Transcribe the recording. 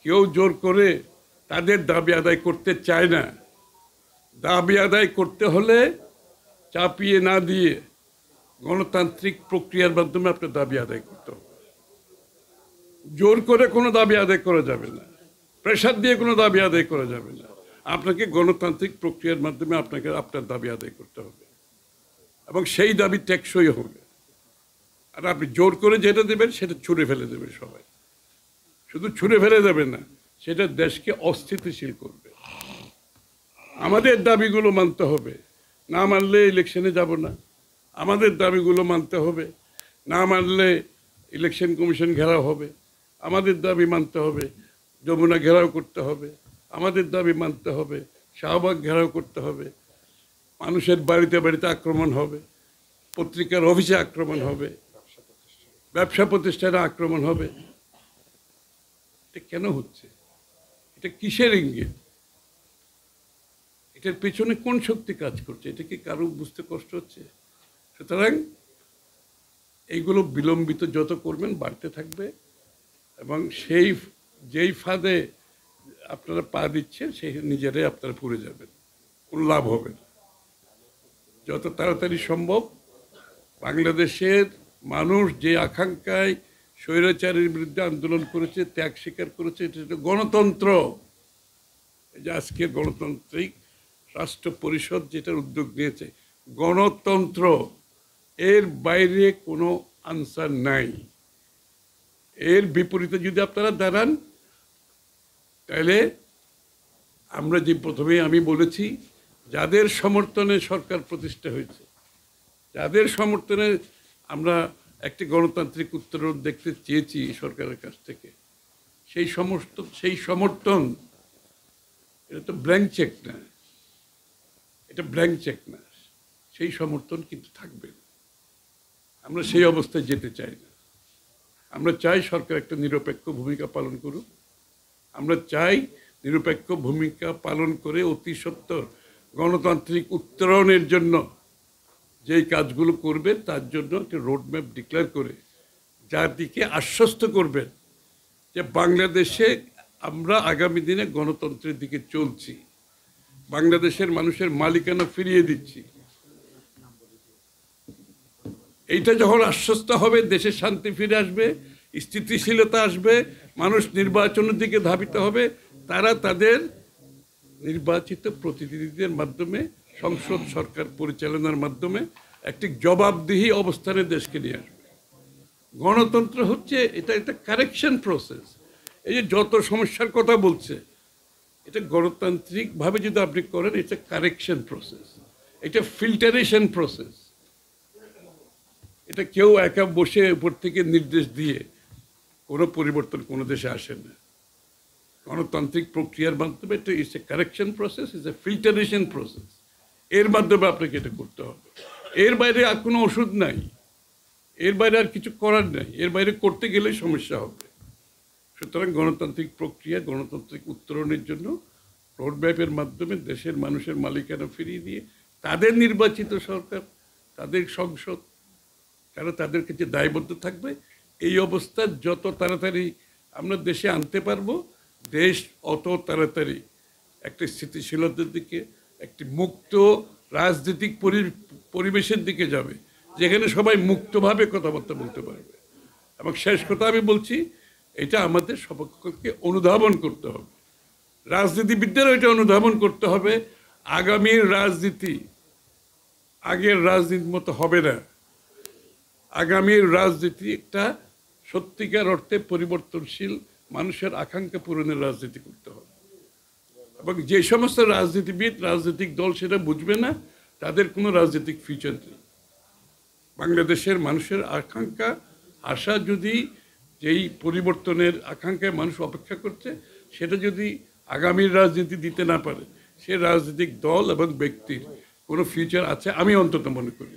কেউ জোর করে তাদের দাবি আদায় করতে চায় না। দাবি আদায় করতে হলে চাপিয়ে না দিয়ে গণতান্ত্রিক প্রক্রিয়ার মাধ্যমে আপনার দাবি আদায় করতে হবে। জোর করে কোনো দাবি আদায় করা যাবে না, প্রেশার দিয়ে কোনো দাবি আদায় করা যাবে না। আপনাকে গণতান্ত্রিক প্রক্রিয়ার মাধ্যমে আপনার দাবি আদায় করতে হবে এবং সেই দাবি টেকসই হবে। আর আপনি জোর করে যেটা দেবেন সেটা ছুঁড়ে ফেলে দেবে সবাই। শুধু ছুঁড়ে ফেলে দেবে না, সেটা দেশকে অস্থিতিশীল করবে। আমাদের দাবিগুলো মানতে হবে, না মানলে ইলেকশনে যাব না। আমাদের দাবিগুলো মানতে হবে, না মানলে ইলেকশন কমিশন ঘেরাও হবে। আমাদের দাবি মানতে হবে, যমুনা ঘেরাও করতে হবে। আমাদের দাবি মানতে হবে, শাহবাগ ঘেরাও করতে হবে। মানুষের বাড়িতে বাড়িতে আক্রমণ হবে, পত্রিকার অফিসে আক্রমণ হবে, ব্যবসা প্রতিষ্ঠানে আক্রমণ হবে। এটা কেন হচ্ছে? এটা কিসের ইঙ্গিত? এটার পেছনে কোন শক্তি কাজ করছে? এটা কি কারো বুঝতে কষ্ট হচ্ছে? সুতরাং এইগুলো বিলম্বিত যত করবেন বাড়তে থাকবে এবং যেই ফাঁদে আপনারা পা দিচ্ছেন সেই নিজেরাই আপনারা পড়ে যাবেন, কোনো লাভ হবে না। যত তাড়াতাড়ি সম্ভব বাংলাদেশের মানুষ যে আকাঙ্ক্ষায় স্বৈরাচারের বিরুদ্ধে আন্দোলন করেছে, ত্যাগ স্বীকার করেছে, এটা গণতন্ত্র। এই যে আজকের গণতান্ত্রিক রাষ্ট্র পরিষদ যেটার উদ্যোগ নিয়েছে, গণতন্ত্র, এর বাইরে কোনো আনসার নাই। এর বিপরীতে যদি আপনারা দাঁড়ান তাহলে আমরা যে প্রথমেই আমি বলেছি, যাদের সমর্থনে সরকার প্রতিষ্ঠা হয়েছে, যাদের সমর্থনে আমরা একটি গণতান্ত্রিক উত্তরণ দেখতে চেয়েছি সরকারের কাছ থেকে, সেই সমর্থন এটা তো ব্ল্যাঙ্ক চেক না, এটা ব্ল্যাঙ্ক চেক না। সেই সমর্থন কিন্তু থাকবে। আমরা সেই অবস্থায় যেতে চাই না। আমরা চাই সরকার একটা নিরপেক্ষ ভূমিকা পালন করুক। আমরা চাই নিরপেক্ষ ভূমিকা পালন করে অতি সত্বর গণতান্ত্রিক উত্তরণের জন্য যেই কাজগুলো করবেন তার জন্য একটা রোডম্যাপ ডিক্লেয়ার করে জাতিকে আশ্বস্ত করবেন যে বাংলাদেশে আমরা আগামী দিনে গণতন্ত্রের দিকে চলছি, বাংলাদেশের মানুষের মালিকানা ফিরিয়ে দিচ্ছি। এইটা যখন আশ্বস্ত হবে, দেশে শান্তি ফিরে আসবে, স্থিতিশীলতা আসবে, মানুষ নির্বাচনের দিকে ধাবিত হবে। তারা তাদের নির্বাচিত প্রতিনিধিদের মাধ্যমে, সংসদ সরকার পরিচালনার মাধ্যমে একটি জবাবদিহি অবস্থানে দেশকে নিয়ে আসবে। গণতন্ত্র হচ্ছে এটা একটা কারেকশন প্রসেস। এই যে যত সমস্যার কথা বলছে, এটা গণতান্ত্রিকভাবে যদি আপনি করেন, এটা কারেকশন প্রসেস, এটা ফিল্টারেশন প্রসেস। এটা কেউ একা বসে উপর থেকে নির্দেশ দিয়ে কোনো পরিবর্তন কোনো দেশে আসে না। গণতান্ত্রিক প্রক্রিয়ার মাধ্যমে এটা it's a correction process, it's a filtration process. এর মাধ্যমে আপনাকে এটা করতে হবে। এর বাইরে আর কোনো ওষুধ নাই, এর বাইরে আর কিছু করার নাই। এর বাইরে করতে গেলেই সমস্যা হবে। সুতরাং গণতান্ত্রিক প্রক্রিয়া, গণতান্ত্রিক উত্তরণের জন্য রোডম্যাপের মাধ্যমে দেশের মানুষের মালিকানা ফিরিয়ে দিয়ে তাদের নির্বাচিত সরকার, তাদের সংসদ, তারা তাদের কাছে দায়বদ্ধ থাকবে। এই অবস্থা যত তাড়াতাড়ি আমরা দেশে আনতে পারবো, দেশ অত তাড়াতাড়ি একটা স্থিতিশীলতার দিকে, একটি মুক্ত রাজনৈতিক পরিবেশের দিকে যাবে, যেখানে সবাই মুক্তভাবে কথাবার্তা বলতে পারবে। এবং শেষ কথা আমি বলছি, এটা আমাদের সপক্ষকে অনুধাবন করতে হবে, রাজনীতিবিদদেরও এটা অনুধাবন করতে হবে। আগামীর রাজনীতি আগের রাজনীতির মতো হবে না। আগামীর রাজনীতি একটা সত্যিকার অর্থে পরিবর্তনশীল, মানুষের আকাঙ্ক্ষা পূরণের রাজনীতি করতে হবে। এবং যে সমস্ত রাজনীতিবিদ, রাজনৈতিক দল সেটা বুঝবে না, তাদের কোনো রাজনৈতিক ফিউচার নেই। বাংলাদেশের মানুষের আকাঙ্ক্ষা, আশা, যদি যেই পরিবর্তনের আকাঙ্ক্ষায় মানুষ অপেক্ষা করছে, সেটা যদি আগামীর রাজনীতি দিতে না পারে, সে রাজনৈতিক দল এবং ব্যক্তির কোনো ফিউচার আছে আমি অন্তত মনে করি।